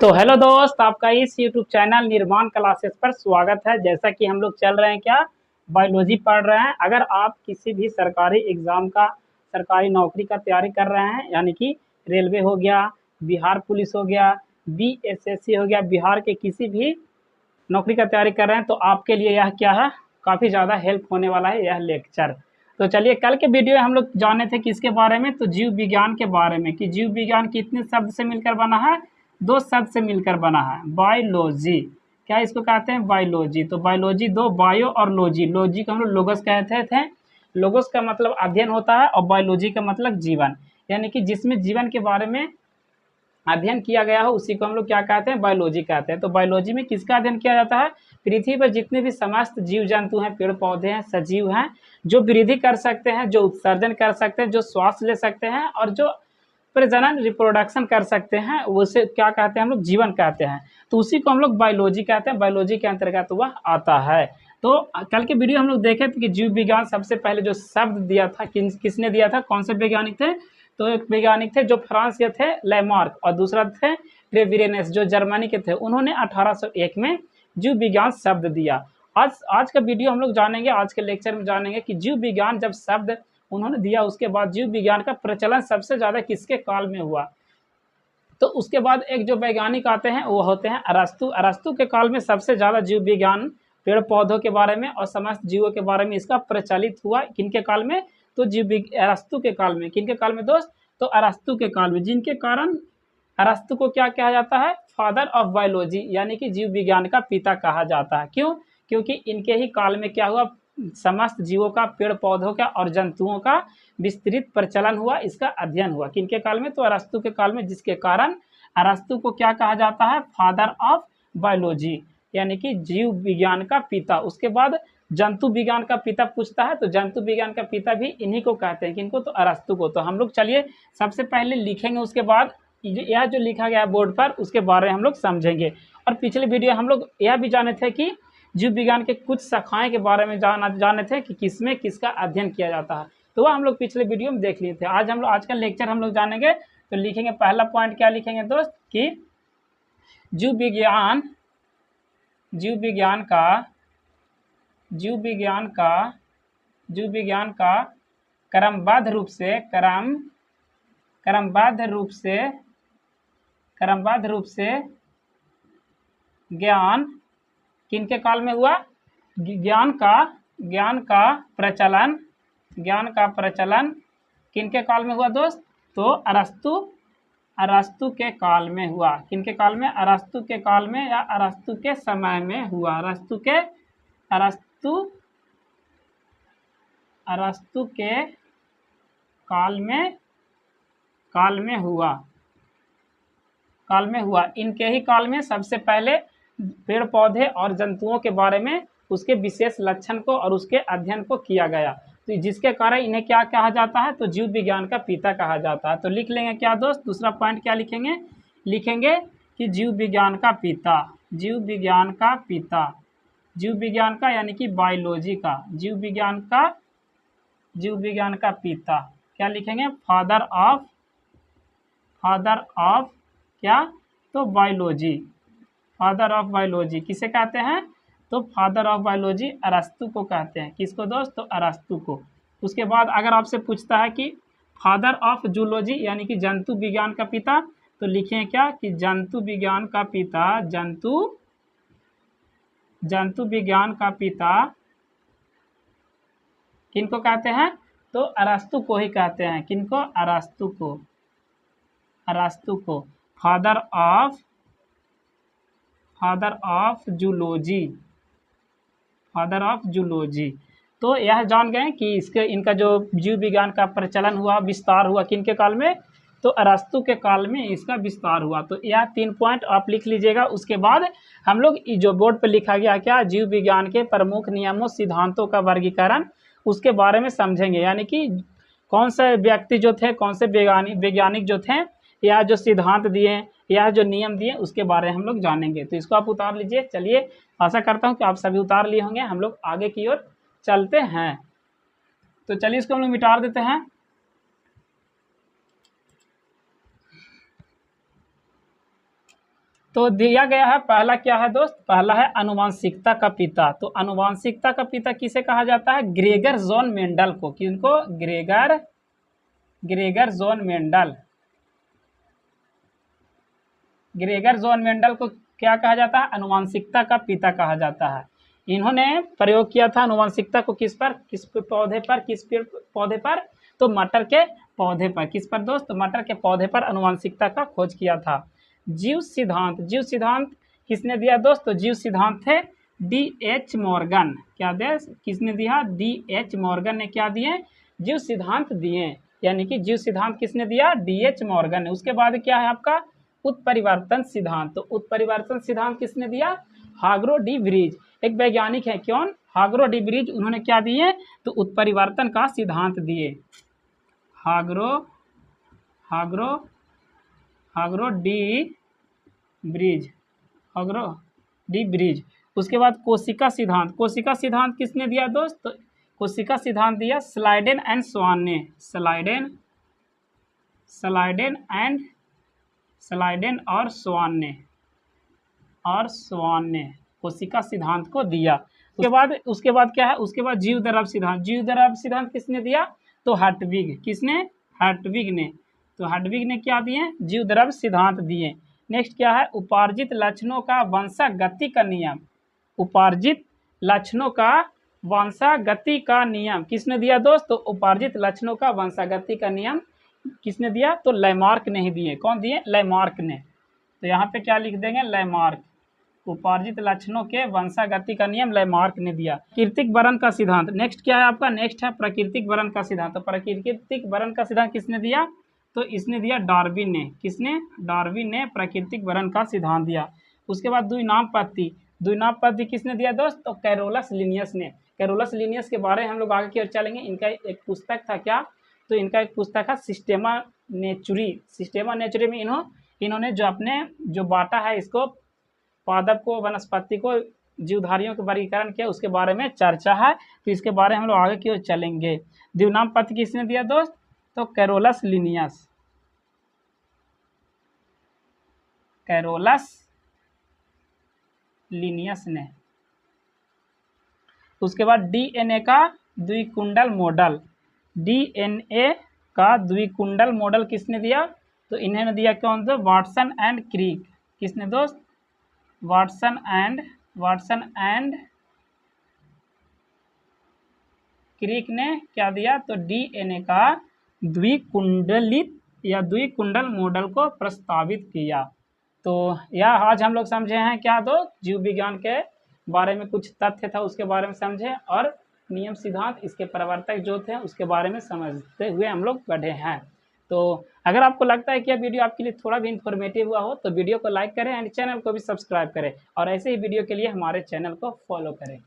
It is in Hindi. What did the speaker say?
तो हेलो दोस्त, आपका इस यूट्यूब चैनल निर्माण क्लासेस पर स्वागत है। जैसा कि हम लोग चल रहे हैं क्या बायोलॉजी पढ़ रहे हैं। अगर आप किसी भी सरकारी एग्ज़ाम का सरकारी नौकरी का तैयारी कर रहे हैं, यानी कि रेलवे हो गया, बिहार पुलिस हो गया, बीएसएससी हो गया, बिहार के किसी भी नौकरी का तैयारी कर रहे हैं, तो आपके लिए यह क्या है, काफ़ी ज़्यादा हेल्प होने वाला है यह लेक्चर। तो चलिए, कल के वीडियो में हम लोग जाने थे किसके बारे में, तो जीव विज्ञान के बारे में, कि जीव विज्ञान कितने शब्द से मिलकर बना है, दो शब्द से मिलकर बना है, बायोलॉजी। क्या इसको कहते हैं, बायोलॉजी। तो बायोलॉजी दो, बायो और लॉजी। लॉजी को हम लोग लोगस कहते थे। लोगस का मतलब अध्ययन होता है और बायोलॉजी का मतलब जीवन, यानी कि जिसमें जीवन के बारे में अध्ययन किया गया हो उसी को हम लोग क्या कहते हैं, बायोलॉजी कहते हैं। तो बायोलॉजी में किसका अध्ययन किया जाता है, पृथ्वी पर जितने भी समस्त जीव जंतु हैं, पेड़ पौधे हैं, सजीव हैं, जो वृद्धि कर सकते हैं, जो उत्सर्जन कर सकते हैं, जो श्वास ले सकते हैं और जो प्रजनन रिप्रोडक्शन कर सकते हैं, उसे क्या कहते हैं हम लोग, जीवन कहते हैं। तो उसी को हम लोग बायोलॉजी कहते हैं, बायोलॉजी के अंतर्गत वह आता है। तो कल के वीडियो हम लोग देखे थे कि जीव विज्ञान सबसे पहले जो शब्द दिया था किसने दिया था, कौन से वैज्ञानिक थे, तो एक वैज्ञानिक थे जो फ्रांस के थे, लैमार्क, और दूसरा थे ट्रेविरेनस जो जर्मनी के थे। उन्होंने 1801 में जीव विज्ञान शब्द दिया। आज का वीडियो हम लोग जानेंगे, आज के लेक्चर में जानेंगे कि जीव विज्ञान जब शब्द उन्होंने दिया, उसके बाद जीव विज्ञान का प्रचलन सबसे ज़्यादा किसके काल में हुआ। तो उसके बाद एक जो वैज्ञानिक आते हैं वो होते हैं अरस्तु। अरस्तु के काल में सबसे ज़्यादा जीव विज्ञान, पेड़ पौधों के बारे में और समस्त जीवों के बारे में इसका प्रचलित हुआ। किनके काल में, तो अरस्तु के काल में। किनके काल में दोस्त, तो अरस्तु के काल में, जिनके कारण अरस्तु को क्या कहा जाता है, फादर ऑफ बायोलॉजी, यानी कि जीव विज्ञान का पिता कहा जाता है। क्यों, क्योंकि इनके ही काल में क्या हुआ, समस्त जीवों का, पेड़ पौधों का और जंतुओं का विस्तृत प्रचलन हुआ, इसका अध्ययन हुआ। किनके काल में, तो अरस्तु के काल में, जिसके कारण अरस्तु को क्या कहा जाता है, फादर ऑफ बायोलॉजी, यानी कि जीव विज्ञान का पिता। उसके बाद जंतु विज्ञान का पिता पूछता है, तो जंतु विज्ञान का पिता भी इन्हीं को कहते हैं, किनको, तो अरस्तु को। तो हम लोग चलिए सबसे पहले लिखेंगे, उसके बाद यह जो लिखा गया बोर्ड पर उसके बारे में हम लोग समझेंगे। और पिछले वीडियो हम लोग यह भी जाने थे कि जीव विज्ञान के कुछ शाखाएं के बारे में जाने थे कि किसमें किसका अध्ययन किया जाता है, तो वह हम लोग पिछले वीडियो में देख लिए थे। आज का लेक्चर हम लोग जानेंगे। तो लिखेंगे, पहला पॉइंट क्या लिखेंगे दोस्त, कि जीव विज्ञान क्रमबद्ध रूप से ज्ञान किनके काल में हुआ, ज्ञान का प्रचलन किनके काल में हुआ दोस्त, तो अरस्तु के काल में हुआ। किनके काल में, अरस्तु के काल में या अरस्तु के समय में हुआ। अरस्तु के काल में हुआ। इनके ही काल में सबसे पहले पेड़ पौधे और जंतुओं के बारे में, उसके विशेष लक्षण को और उसके अध्ययन को किया गया, तो जिसके कारण इन्हें क्या कहा जाता है, तो जीव विज्ञान का पिता कहा जाता है। तो लिख लेंगे क्या दोस्त, दूसरा पॉइंट क्या लिखेंगे कि जीव विज्ञान का यानी कि बायोलॉजी का, जीव विज्ञान का पिता क्या लिखेंगे, फादर ऑफ क्या, तो बायोलॉजी, फादर ऑफ बायोलॉजी किसे कहते हैं, तो फादर ऑफ बायोलॉजी अरस्तु को कहते हैं। किसको दोस्त, तो अरस्तु को। उसके बाद अगर आपसे पूछता है कि फादर ऑफ जूलॉजी, यानी कि जंतु विज्ञान का पिता, तो लिखें क्या, कि जंतु विज्ञान का पिता किनको कहते हैं, तो अरस्तु को ही कहते हैं। किनको, अरस्तु को फादर ऑफ जूलॉजी। तो यह जान गए कि इनका जो जीव विज्ञान का प्रचलन हुआ, विस्तार हुआ, किनके काल में, तो अरस्तु के काल में इसका विस्तार हुआ। तो यह 3 पॉइंट आप लिख लीजिएगा। उसके बाद हम लोग जो बोर्ड पर लिखा गया क्या, जीव विज्ञान के प्रमुख नियमों सिद्धांतों का वर्गीकरण, उसके बारे में समझेंगे। यानी कि कौन से व्यक्ति जो थे, कौन से वैज्ञानिक जो थे, या जो सिद्धांत दिए या जो नियम दिए, उसके बारे में हम लोग जानेंगे। तो इसको आप उतार लीजिए। चलिए, आशा करता हूँ कि आप सभी उतार लिए होंगे। हम लोग आगे की ओर चलते हैं। तो चलिए इसको हम लोग मिटा देते हैं। तो दिया गया है पहला क्या है दोस्त, पहला है आनुवंशिकता का पिता। तो आनुवंशिकता का पिता किसे कहा जाता है, ग्रेगर जॉन मेंडल को। किनको, Gregor John Mendel. Gregor John Mendel को क्या कहा जाता है, आनुवंशिकता का पिता कहा जाता है। इन्होंने प्रयोग किया था आनुवंशिकता को किस पर, किस पौधे पर, किस पेड़ पौधे पर, तो मटर के पौधे पर। किस पर दोस्त, मटर के पौधे पर आनुवंशिकता का खोज किया था। जीव सिद्धांत, जीव सिद्धांत किसने दिया दोस्त, तो जीव सिद्धांत थे D.H. मॉर्गन। क्या दे, किसने दिया, D.H. मॉर्गन ने क्या दिए, जीव सिद्धांत दिए। यानी कि जीव सिद्धांत किसने दिया, D.H. मॉर्गन ने। उसके बाद क्या है आपका उत्परिवर्तन सिद्धांत। तो उत्परिवर्तन सिद्धांत किसने दिया, हाग्रो डी ब्रिज। एक वैज्ञानिक है, कौन, हाग्रो डी ब्रिज। उन्होंने क्या दिए, तो उत्परिवर्तन का सिद्धांत दिए। हाग्रो डी ब्रिज, हाग्रो डी ब्रिज। उसके बाद कोशिका सिद्धांत, कोशिका सिद्धांत किसने दिया दोस्त, तो कोशिका सिद्धांत दिया स्लाइडेन एंड स्वान ने। स्लाइडेन और स्वान ने कोशिका सिद्धांत को दिया। उसके बाद क्या है, उसके बाद जीव द्रव्य सिद्धांत। जीव द्रव्य सिद्धांत किसने दिया, तो हर्टविग। किसने, हर्टविग ने। तो हर्टविग ने क्या दिए, जीव द्रव्य सिद्धांत दिए। नेक्स्ट क्या है, उपार्जित लक्षणों का वंशागति का नियम। उपार्जित लक्षणों का वंशागति का नियम किसने दिया दोस्त, तो उपार्जित लक्षणों का वंशागति का नियम किसने दिया, तो लैमार्क ने ही दिए। कौन दिए, लैमार्क ने। तो यहाँ पे क्या लिख देंगे, लैमार्क। उपार्जित लक्षणों के वंशागति का नियम लैमार्क ने दिया। प्राकृतिक वर्ण का सिद्धांत। नेक्स्ट क्या है आपका, नेक्स्ट है प्राकृतिक वर्ण का सिद्धांत। तो प्राकृतिक वर्ण का सिद्धांत किसने दिया, तो इसने दिया डार्विन ने। किसने, डार्विन ने प्राकृतिक वर्ण का सिद्धांत दिया। उसके बाद द्विनाम पद्धति किसने दिया दोस्त, तो कैरोलस लिनियस ने। कैरोलस लिनियस के बारे में हम लोग आगे की ओर चलेंगे। इनका एक पुस्तक था क्या, तो इनका एक पुस्तक है सिस्टेमा नेचुरी में इन्होंने जो अपने जो बांटा है इसको, पादप को, वनस्पति को, जीवधारियों के वर्गीकरण किया, उसके बारे में चर्चा है। तो इसके बारे में हम लोग आगे की ओर चलेंगे। द्विनाम पद्धति किसने दिया दोस्त, तो कैरोलस लिनियस ने। उसके बाद डीएनए का द्विकुंडल मॉडल। डीएनए का द्विकुंडल मॉडल किसने दिया, तो इन्होंने दिया कौन, तो वाटसन एंड क्रिक। किसने दोस्त, वाटसन एंड क्रिक ने क्या दिया, तो डीएनए का द्विकुंडलित या द्विकुंडल मॉडल को प्रस्तावित किया। तो यह आज हम लोग समझे हैं क्या, तो जीव विज्ञान के बारे में कुछ तथ्य था उसके बारे में समझे, और नियम सिद्धांत, इसके प्रवर्तक जो थे उसके बारे में समझते हुए हम लोग बढ़े हैं। तो अगर आपको लगता है कि यह वीडियो आपके लिए थोड़ा भी इन्फॉर्मेटिव हुआ हो तो वीडियो को लाइक करें एंड चैनल को भी सब्सक्राइब करें, और ऐसे ही वीडियो के लिए हमारे चैनल को फॉलो करें।